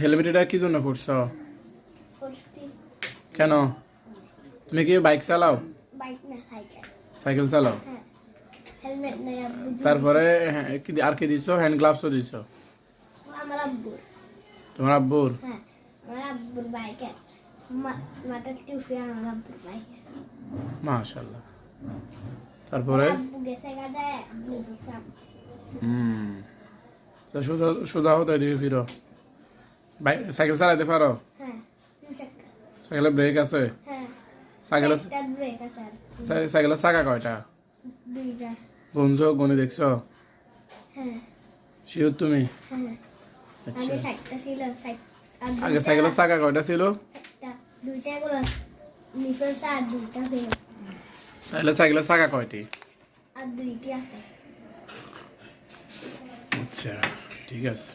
Helmet এটা কি জন্য পড়ছো? করছি। কেন? তুমি কি বাইক চালাও? বাইক না, সাইকেল। সাইকেল চালাও? হ্যাঁ। হেলমেট নাই আব্বু। তারপরে আর কি দিছো? হ্যান্ড গ্লাভসও দিছো? আমার আব্বুর। তোমার আব্বুর? হ্যাঁ, আমার আব্বুর বাইকে মাথার টুপি আমার আব্বুর বাইকে। মাশাআল্লাহ। তারপরে আব্বু গেছে গাদায় আব্বু বসলাম। তো সোজা হতো এদিকে ফিরো। সাইকেল চালাতে পারো? হ্যাঁ, দুই চাকা। সাইকেলে ব্রেক আছে? হ্যাঁ, সাইকেলে একটা ব্রেক আছে আর সাইকেলের চাকা কয়টা? দুইটা। গুনছো, গুনে দেখছো? হ্যাঁ। শিওর তুমি? হ্যাঁ। আচ্ছা। আগে সাইকেলটা ছিল, আগে সাইকেলের চাকা কয়টা ছিল? একটা, দুইটা গুলো নিফেলছে আর দুইটা ফেল। তাহলে সাইকেলের চাকা কয়টি? আর দুইটি আছে। আচ্ছা, ঠিক আছে।